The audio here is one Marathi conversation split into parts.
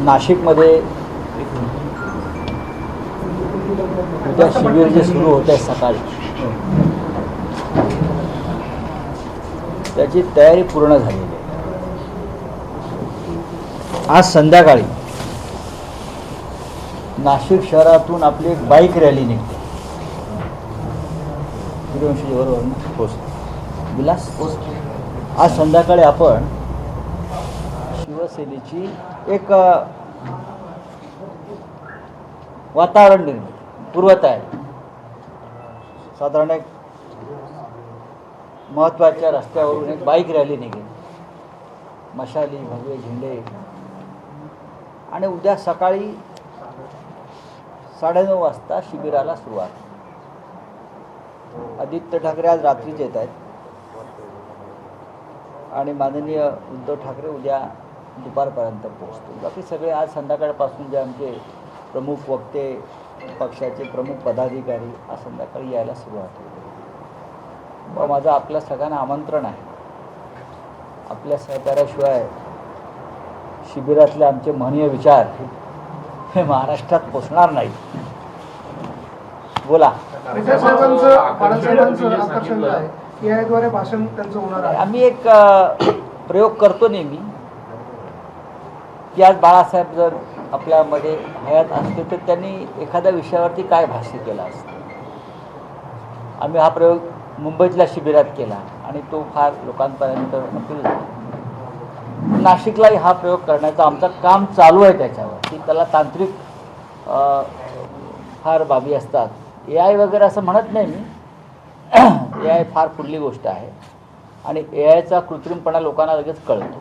नाशिकमध्ये उद्या शिबिर जे सुरू होत आहे सकाळी, त्याची तयारी पूर्ण झालेली आहे. आज संध्याकाळी नाशिक शहरातून आपली एक बाईक रॅली निघते. बरोबर ना? पोस्ट विलास आज संध्याकाळी आपण शिवसेनेची एक वातावरण निर्मिती पूर्वतयारी, साधारण एक महत्त्वाच्या रस्त्यावरून एक बाईक रॅली निघेल, मशाली, भगवे झेंडे, आणि उद्या सकाळी 9:30 वाजता शिबिराला सुरुवात. आदित्य ठाकरे आज रात्रीच येत आहेत आणि माननीय उद्धव ठाकरे उद्या दुपारपर्यंत पोहोचतील. बाकी सगळे आज संध्याकाळपासून जे आमचे प्रमुख वक्ते, पक्षाचे प्रमुख पदाधिकारी आज संध्याकाळी यायला सुरुवात होईल. व माझं आपल्या सगळ्यांना आमंत्रण आहे. आपल्या सहकार्याशिवाय शिबिरातले आमचे महनीय विचार हे महाराष्ट्रात पोचणार नाही. बोला. आम्ही एक प्रयोग करतो नेहमी की आज बाळासाहेब जर आपल्यामध्ये हयात असते तर त्यांनी एखाद्या विषयावरती काय भाष्य केलं असतं. आम्ही हा प्रयोग मुंबईतल्या शिबिरात केला आणि तो फार लोकांपर्यंत अपील झाला. नाशिकलाही हा प्रयोग करण्याचं आमचं काम चालू आहे. त्याच्यावर की त्याला तांत्रिक फार बाबी असतात. AI वगैरे असं म्हणत नाही मी. AI फार पुढली गोष्ट आहे आणि AIचा कृत्रिमपणा लोकांना लगेच कळतो.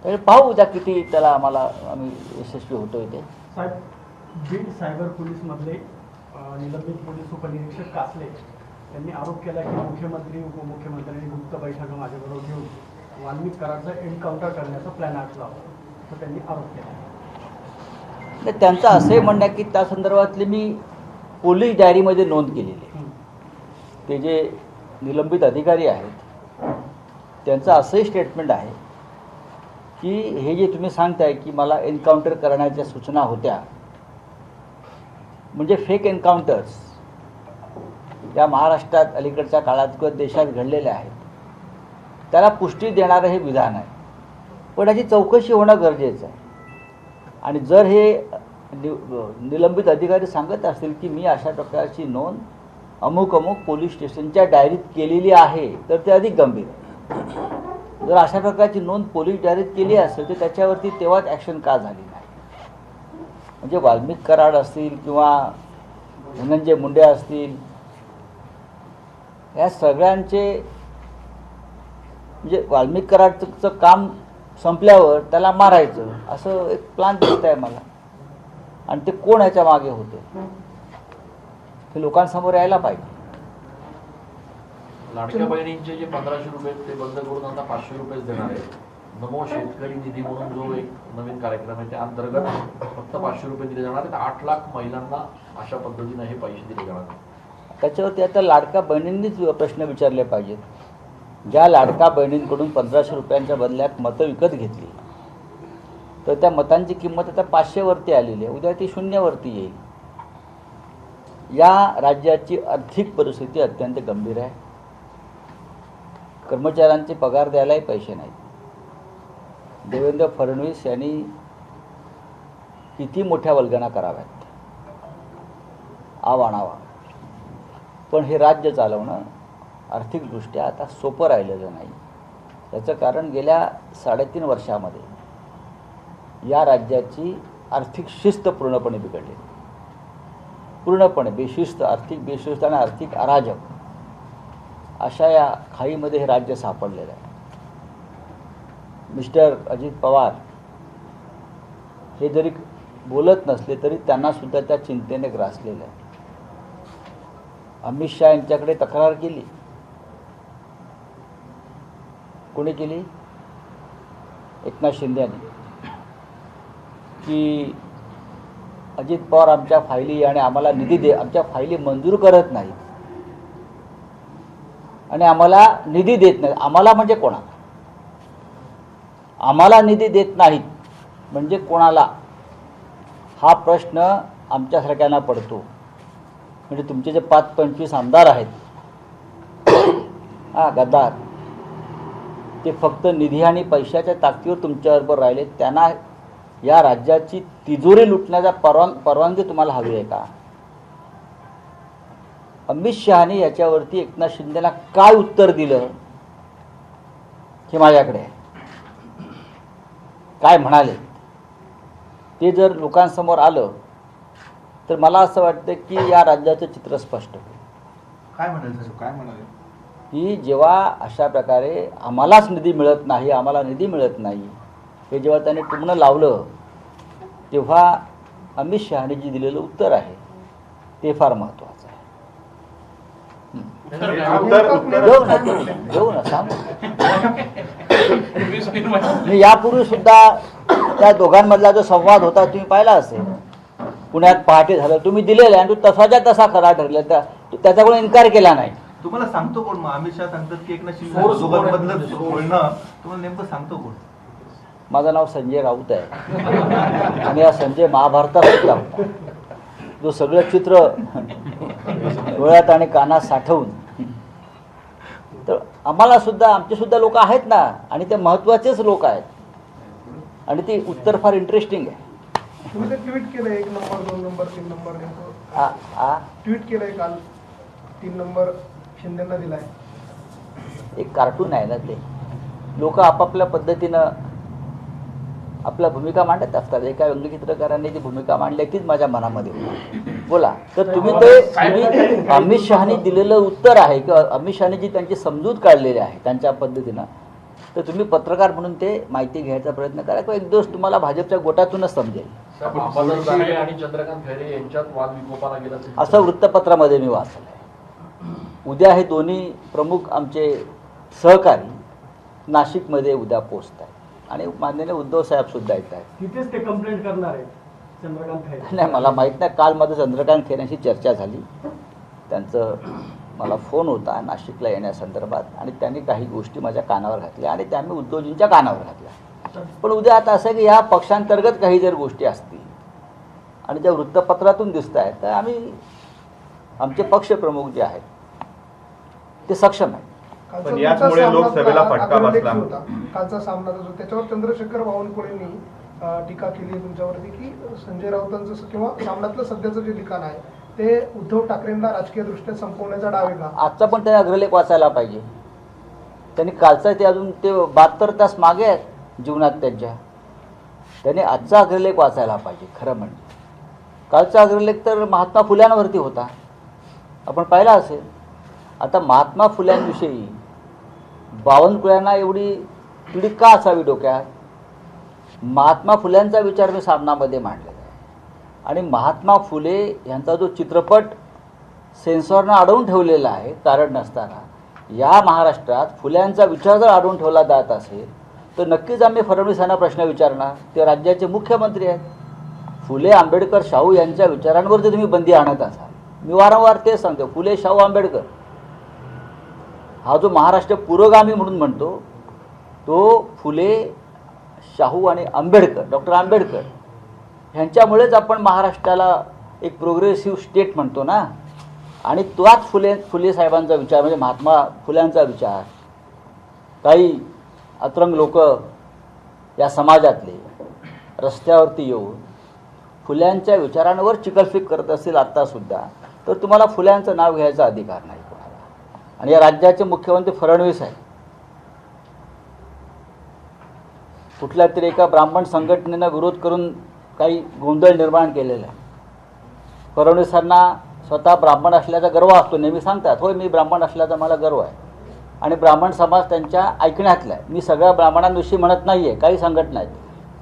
तर पाहू उद्या किती त्याला आम्ही यशस्वी होतोय ते. साहेब, बीड सायबर पोलीसमधले निलंबित पोलीस उपनिरीक्षक कासले यांनी आरोप केला की मुख्यमंत्री, उपमुख्यमंत्र्यांनी गुप्त बैठक माझ्याबरोबर घेऊन वाल्मिक कराडचा एन्काउंटर करण्याचा प्लॅन आखला होता, तर त्यांनी आरोप केला. त्यांचं असंही म्हणणं आहे की त्या संदर्भातली मी पोलीस डायरीमध्ये नोंद केलेली आहे. ते जे निलंबित अधिकारी आहेत त्यांचं असंही स्टेटमेंट आहे की हे जे तुम्ही सांगताय की मला एन्काउंटर करण्याच्या सूचना होत्या, म्हणजे फेक एन्काउंटर्स त्या महाराष्ट्रात अलीकडच्या काळात किंवा देशात घडलेल्या आहेत, त्याला पुष्टी देणारं हे विधान आहे. पण याची चौकशी होणं गरजेचं आहे. आणि जर हे निलंबित अधिकारी सांगत असतील की मी अशा प्रकारची नोंद अमुक पोलीस स्टेशनच्या डायरीत केलेली आहे, तर ते अधिक गंभीर आहे. जर अशा प्रकारची नोंद पोलीस डायरीत केली असेल तर त्याच्यावरती तेव्हाच ॲक्शन का झाली नाही. म्हणजे वाल्मिक कराड असतील किंवा धनंजय मुंडे असतील, या सगळ्यांचे म्हणजे वाल्मिक कराडचं काम संपल्यावर त्याला मारायचं असं एक प्लान दिसत आहे मला. आणि ते कोण ह्याच्या मागे होते हे लोकांसमोर यायला पाहिजे. लाडक्या बहिणींचे जे 1500 रुपये ते बंद करून आता 500 रुपये देणार आहे. नमो शेतकरी निधी म्हणून जो एक नवीन कार्यक्रम आहे त्या अंतर्गत फक्त 500 रुपये दिले जाणार आहेत. 8 लाख महिलांना अशा पद्धतीने हे पैसे दिले जाणार आहेत. त्याच्यावरती आता लाडक्या बहिणींनीच प्रश्न विचारले पाहिजेत. ज्या लाडक्या बहिणींकडून 1500 रुपयांच्या बदल्यात मतं विकत घेतली तर त्या मतांची किंमत आता 500 वरती आलेली आहे. उद्या ती 0 वरती येईल. या राज्याची आर्थिक परिस्थिती अत्यंत गंभीर आहे. कर्मचाऱ्यांचे पगार द्यायलाही पैसे नाहीत. देवेंद्र फडणवीस यांनी किती मोठ्या वल्गना कराव्यात, आवाणावा, पण हे राज्य चालवणं आर्थिकदृष्ट्या आता सोपं राहिलेलं नाही. याचं कारण गेल्या 3.5 वर्षामध्ये या राज्याची आर्थिक शिस्त पूर्णपणे बिघडली. पूर्णपणे बेशिस्त, आर्थिक बेशिस्त आणि आर्थिक अराजक अशा या खाईमध्ये हे राज्य सापडलेलं आहे. मिस्टर अजित पवार हे जरी बोलत नसले तरी त्यांनासुद्धा त्या चिंतेने ग्रासलेलं आहे. अमित शहा यांच्याकडे तक्रार केली. कोणी केली? एकनाथ शिंदे यांनी, की अजित पवार आमच्या फायली आणि आम्हाला निधी आमच्या फायली मंजूर करत नाहीत आणि आम्हाला निधी देत नाही. आम्हाला म्हणजे कोणा? आम्हाला निधी देत नाहीत म्हणजे कोणाला, हा प्रश्न आमच्यासारख्यांना पडतो. म्हणजे तुमचे जे 5-25 आमदार आहेत गद्दार, ते फक्त निधी आणि पैशाच्या ताकदीवर तुमच्याबरोबर राहिले. त्यांना या राज्याची तिजोरी लुटण्याचा परवानगी तुम्हाला हवी आहे का? अमित शहाने याच्यावरती एकनाथ शिंदेला काय उत्तर दिलं हे माझ्याकडे आहे. काय म्हणाले ते जर लोकांसमोर आलं तर मला असं वाटतं की या राज्याचं चित्र स्पष्ट होईल. काय म्हणाले की जेव्हा अशा प्रकारे आम्हालाच निधी मिळत नाही, आम्हाला निधी मिळत नाही, हे जेव्हा त्यांनी टुमणं लावलं तेव्हा अमित शहाने जे दिलेलं उत्तर आहे ते फार महत्त्वाचं आहे. घेऊ ना सांगू. मी यापूर्वी सुद्धा त्या दोघांमधला जो संवाद होता तुम्ही पाहिला असेल. पुण्यात पहाटे झालं, तुम्ही दिलेलं आहे आणि तो तसाच्या तसा खरा ठरला, त्याच्याकडून इन्कार केला नाही. तुम्हाला सांगतो कोण? मग अमित शहा सांगतात की एकनाथ शिंदे Source दोघांमधलं बोलणं तुम्हाला नेमकं सांगतो कोण? माझं नाव संजय राऊत आहे आणि हा संजय महाभारतात सुद्धा होता, जो सगळं चित्र डोळ्यात आणि कानात साठवून. तर आम्हाला सुद्धा, आमचे सुद्धा लोक आहेत ना, आणि ते महत्त्वाचेच लोक आहेत, आणि ते उत्तर फार इंटरेस्टिंग आहे. तुम्ही ते ट्विट केलं 1 नंबर 2 नंबर 3 नंबर नेमकं ट्विट केलंय काल 3 नंबर शिंदेना दिलाय. एक कार्टून आहे ना ते. लोक आपापल्या पद्धतीनं आपल्या भूमिका मांडत असतात. एका व्यंगचित्रकाराने जी भूमिका मांडली तीच माझ्या मनामध्ये होती. बोला. तर तुम्ही अमित शहाने दिलेलं उत्तर आहे किंवा अमित शहाने जी त्यांची समजूत काढलेली आहे त्यांच्या पद्धतीनं, तर तुम्ही पत्रकार म्हणून ते माहिती घ्यायचा प्रयत्न करा किंवा एक दिवस तुम्हाला भाजपच्या गोटातूनच समजेल. अंबादास दानवे आणि चंद्रकांत खैरे यांच्यात वाद विकोपाला गेला असं वृत्तपत्रामध्ये मी वाचलं आहे. उद्या हे दोन्ही प्रमुख आमचे सहकारी नाशिकमध्ये उद्या पोहोचत आहेत आणि माननीय उद्धव साहेब सुद्धा येत आहेत. तिथेच ते कंप्लेंट करणार आहेत चंद्रकांत खैरे. नाही, मला माहीत नाही. काल माझं चंद्रकांत खैरेंशी चर्चा झाली. त्यांचं मला फोन होता नाशिकला येण्यासंदर्भात आणि त्यांनी काही गोष्टी माझ्या कानावर घातल्या आणि त्या आम्ही उद्धवजींच्या कानावर घातल्या. पण उद्या आता असं आहे की या पक्षांतर्गत काही जर गोष्टी असतील आणि ज्या वृत्तपत्रातून दिसत आहेत तर आम्ही, आमचे पक्षप्रमुख जे आहेत ते सक्षम आहेत. पण याचमुळे लोकसभेला फटका बसला होता. कालचा सामना जो त्याच्यावर चंद्रशेखर बावनकुळेंनी टीका केली तुमच्यावरती की संजय राऊतांचं किंवा सामन्यातलं सध्याचं जे ठिकाण आहे ते उद्धव ठाकरेंना राजकीय दृष्ट्या संपवण्याचा डाव आहे का? आजचा पण त्यांनी अग्रलेख वाचायला पाहिजे. त्यांनी कालचा, ते अजून ते 72 तास मागे आहेत जीवनात त्यांच्या. त्यांनी आजचा अग्रलेख वाचायला पाहिजे. खरं म्हणजे कालचा अग्रलेख तर महात्मा फुल्यांवरती होता, आपण पाहिला असेल. आता महात्मा फुल्यांविषयी बावनकुळ्यांना एवढी पीडित का असावी डोक्यात? महात्मा फुल्यांचा विचार मी सामनामध्ये मांडलेला आहे आणि महात्मा फुले यांचा जो चित्रपट सेन्सॉरनं अडवून ठेवलेला आहे कारण नसताना, या महाराष्ट्रात फुल्यांचा विचार जर अडवून ठेवला जात असेल तर नक्कीच आम्ही फडणवीसांना प्रश्न विचारणार. ते राज्याचे मुख्यमंत्री आहेत. फुले, आंबेडकर, शाहू यांच्या विचारांवर जर तुम्ही बंदी आणत असाल, मी वारंवार तेच सांगतो, फुले, शाहू, आंबेडकर हा जो महाराष्ट्र पुरोगामी म्हणून म्हणतो तो फुले, शाहू आणि आंबेडकर, डॉक्टर आंबेडकर ह्यांच्यामुळेच आपण महाराष्ट्राला एक प्रोग्रेसिव्ह स्टेट म्हणतो ना. आणि तोच फुले साहेबांचा विचार म्हणजे महात्मा फुल्यांचा विचार काही अतरंग लोक या समाजातले रस्त्यावरती येऊन फुल्यांच्या विचारांवर चिकलफिक करत असतील आत्तासुद्धा, तर तुम्हाला फुल्यांचं नाव घ्यायचा अधिकार नाही कोणाला. आणि या राज्याचे मुख्यमंत्री फडणवीस आहेत. कुठल्या तरी एका ब्राह्मण संघटनेनं विरोध करून काही गोंधळ निर्माण केलेला आहे. फडणवीसांना स्वतः ब्राह्मण असल्याचा गर्व असतो, नेहमी सांगतात, होय मी ब्राह्मण असल्याचा मला गर्व आहे आणि ब्राह्मण समाज त्यांच्या ऐकण्यातला आहे. मी सगळ्या ब्राह्मणांविषयी म्हणत नाही आहे, काही संघटना आहेत.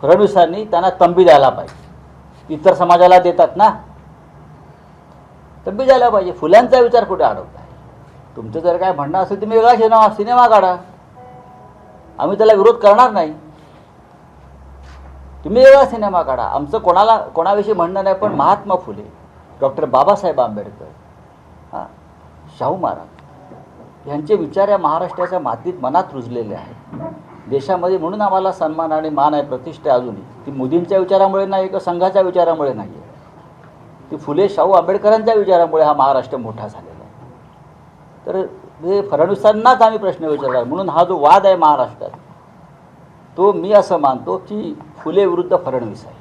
फडणवीसांनी त्यांना तंबी द्यायला पाहिजे. इतर समाजाला देतात ना, तंबी द्यायला पाहिजे. फुल्यांचा विचार कुठे अडवताय? तुमचं जर काय म्हणणं असेल तर मी वेगळा सिनेमा काढा, आम्ही त्याला विरोध करणार नाही. तुम्ही वेगळा सिनेमा काढा, आमचं कोणाविषयी म्हणणं नाही. पण महात्मा फुले, डॉक्टर बाबासाहेब आंबेडकर, शाहू महाराज यांचे विचार या महाराष्ट्राच्या मातीत मनात रुजलेले आहेत. देशामध्ये म्हणून आम्हाला सन्मान आणि मान आहे, प्रतिष्ठा आहे अजूनही. ती मोदींच्या विचारामुळे नाही किंवा संघाच्या विचारामुळे नाही आहे. ती फुले शाहू आंबेडकरांच्या विचारामुळे हा महाराष्ट्र मोठा झालेला आहे. तर हे फडणवीसांनाच आम्ही प्रश्न विचारला. म्हणून हा जो वाद आहे महाराष्ट्रात, तो मी असं मानतो की फुले विरुद्ध फडणवीस आहे.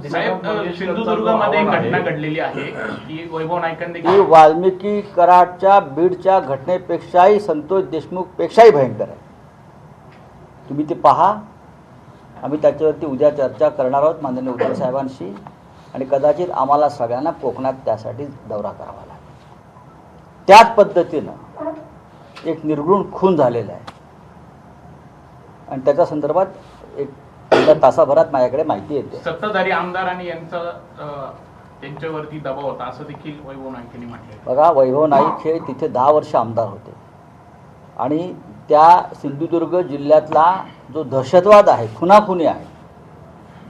साहेब, सिंधुदुर्गमध्ये एक घटना घडलेली आहे की वैभव नाईकांनी ही वाल्मिकी कराडच्या बीडच्या घटनेपेक्षाही संतोष देशमुखपेक्षाही भयंकर आहे. तुम्ही ते पहा. आम्ही त्याच्यावरती उद्या चर्चा करणार आहोत माननीय उद्धव साहेबांशी आणि कदाचित आम्हाला सगळ्यांना कोकणात त्यासाठी दौरा करावा लागेल. त्याच पद्धतीनं एक निर्घृण खून झालेला आहे आणि त्याच्या संदर्भात एक तासाभरात माझ्याकडे माहिती येते. सत्ताधारी आमदार आणि त्यांच्यावरती दबाव होता असं देखील वैभव नाईकांनी म्हटलं. बघा, वैभव नाईक हे तिथे 10 वर्ष आमदार होते आणि त्या सिंधुदुर्ग जिल्ह्यातला जो दहशतवाद आहे, खुनाखुनी आहे,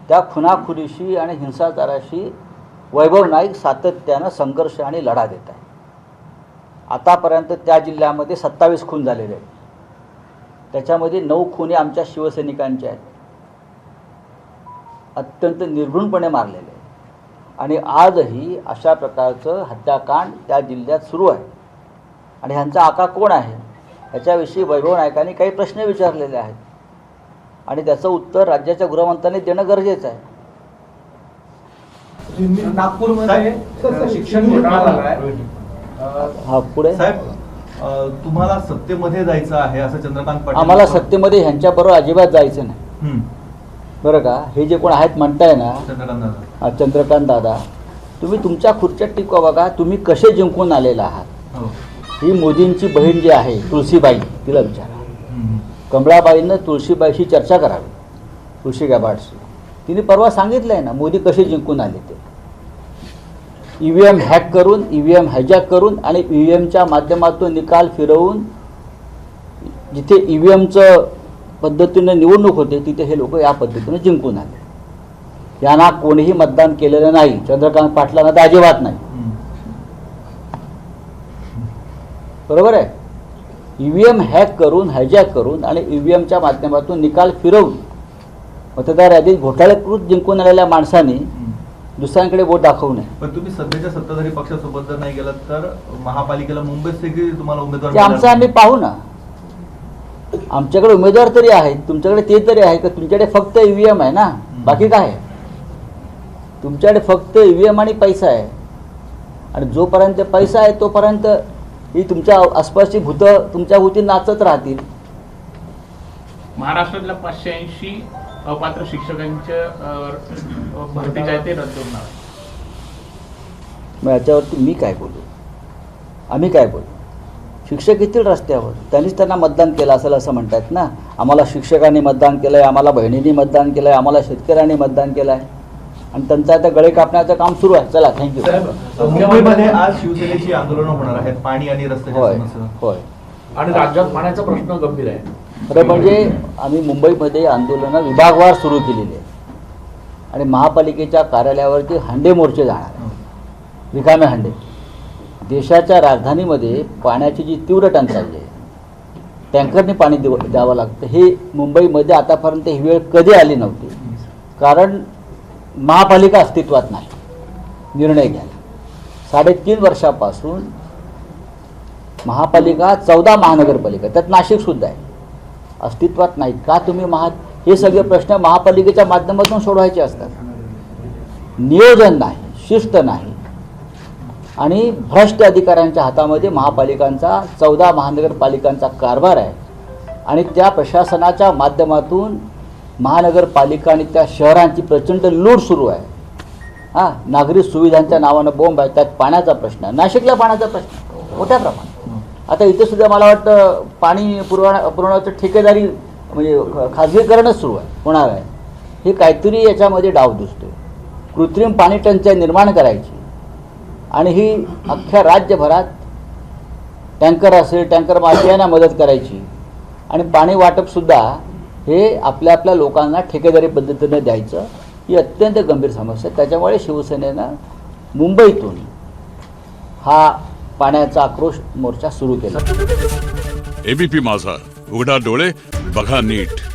त्या खुनाखुनीशी आणि हिंसाचाराशी वैभव नाईक सातत्यानं संघर्ष आणि लढा देत आहे. आतापर्यंत त्या जिल्ह्यामध्ये 27 खून झालेले आहेत. त्याच्यामध्ये 9 खुनी आमच्या शिवसैनिकांच्या आहेत, अत्यंत निर्घृणपणे मारलेले आहे. आणि आजही अशा प्रकारचं हत्याकांड त्या जिल्ह्यात सुरू आहे. आणि ह्यांचा आका कोण आहे याच्याविषयी वैभव नाईकांनी काही प्रश्न विचारलेले आहेत आणि त्याचं उत्तर राज्याच्या गृहमंत्र्यांनी देणं गरजेचं आहे. नागपूरमध्ये शिक्षण घोटाळा झालाय. हा, पुढे साहेब, तुम्हाला सत्तेमध्ये जायचं आहे असं चंद्रकांत पाटील. आम्हाला सत्तेमध्ये ह्यांच्याबरोबर अजिबात जायचं नाही, बरं का. हे जे कोण आहेत म्हणताय ना, चंद्रकांत दादा, तुम्ही तुमच्या खुर्च्यात टिकवा. बघा, तुम्ही कसे जिंकून आलेला आहात. ही मोदींची बहीण जी आहे तुळशीबाई, तिला विचारा. कमळाबाईंनं तुळशीबाईशी चर्चा करावी, तुळशी गाभाडशी. तिने परवा सांगितलं आहे ना मोदी कसे जिंकून आले ते. EVM हॅक करून, EVM हायजॅक करून आणि EVMच्या माध्यमातून निकाल फिरवून, जिथे EVMचं पद्धतीनं निवडणूक होते तिथे हे लोक या पद्धतीनं जिंकून आले. यांना कोणीही मतदान केलेलं नाही, चंद्रकांत पाटलांना तर अजिबात नाही. बरोबर आहे. EVM हॅक करून, हायजॅक करून आणि EVMच्या माध्यमातून निकाल फिरवून मतदार यादीत घोटाळेकृत जिंकून आलेल्या माणसांनी दुसऱ्यांकडे बोट दाखवू नये. पण तुम्ही सध्याच्या सत्ताधारी पक्षासोबत जर नाही गेलात तर महापालिकेला मुंबईत देखील तुम्हाला उमेदवार ते आमचं आम्ही पाहू ना. आमच्याकडे उमेदवार तरी आहेत, तुमच्याकडे ते तरी आहे का? तुमच्याकडे फक्त EVM आहे ना, बाकी काय आहे? तुमच्याकडे फक्त EVM आणि पैसा आहे. आणि जोपर्यंत पैसा आहे तोपर्यंत ही तुमच्या आसपासची भूतं तुमच्या भोवती नाचत राहतील. महाराष्ट्रातल्या 580 अपात्र शिक्षकांच्या भरती जे आहे ते रद्द होणार. मग याच्यावरती मी काय बोलू, आम्ही काय बोलू? शिक्षक येतील रस्त्यावर, त्यांनीच त्यांना मतदान केलं असेल असं म्हणतात ना. आम्हाला शिक्षकांनी मतदान केलं आहे, आम्हाला बहिणींनी मतदान केलं आहे, आम्हाला शेतकऱ्यांनी मतदान केलं आहे आणि त्यांचं आता गळे कापण्याचं काम सुरू आहे. चला, थँक्यू. मुंबईमध्ये आज शिवसेनेची आंदोलनं होणार आहेत, पाणी आणि रस्त्याच्या होय समस्या. होय. आणि राज्यात पाण्याचा प्रश्न गंभीर आहे. खरं म्हणजे आम्ही मुंबईमध्ये आंदोलनं विभागवार सुरू केलेली आहे आणि महापालिकेच्या कार्यालयावरती हांडे मोर्चे जाणार आहे, रिकामे हांडे. देशाच्या राजधानीमध्ये पाण्याची जी तीव्र टंचाई आहे, टँकरने पाणी द्यावं लागतं. हे मुंबईमध्ये आतापर्यंत ही वेळ कधी आली नव्हती, कारण महापालिका अस्तित्वात नाही निर्णय घ्यायला. 3.5 वर्षापासून महापालिका 14 महानगरपालिका, त्यात नाशिकसुद्धा आहे, अस्तित्वात नाहीत. का तुम्ही हे सगळे प्रश्न महापालिकेच्या माध्यमातून सोडवायचे असतात. नियोजन नाही, शिस्त नाही आणि भ्रष्ट अधिकाऱ्यांच्या हातामध्ये महापालिकांचा 14 महानगरपालिकांचा कारभार आहे आणि त्या प्रशासनाच्या माध्यमातून महानगरपालिका आणि त्या शहरांची प्रचंड लूट सुरू आहे. नागरी सुविधांच्या नावानं बोंब आहे. त्यात पाण्याचा प्रश्न आहे, नाशिकला पाण्याचा प्रश्न मोठ्या प्रमाणात. आता इथे सुद्धा मला वाटतं पाणी पुरवण्याचं ठेकेदारी म्हणजे खाजगीकरणच सुरू आहे, होणार आहे. हे काहीतरी याच्यामध्ये डाव दिसतोय. कृत्रिम पाणी टंचाई निर्माण करायची आणि ही अख्ख्या राज्यभरात टँकर असेल, टँकर माफियांना मदत करायची आणि पाणी वाटपसुद्धा हे आपल्या आपल्या लोकांना ठेकेदारी पद्धतीनं द्यायचं, ही अत्यंत गंभीर समस्या आहे. त्याच्यामुळे शिवसेनेनं मुंबईतून हा पाण्याचा आक्रोश मोर्चा सुरू केला. ABP माझा, उघडा डोळे बघा नीट.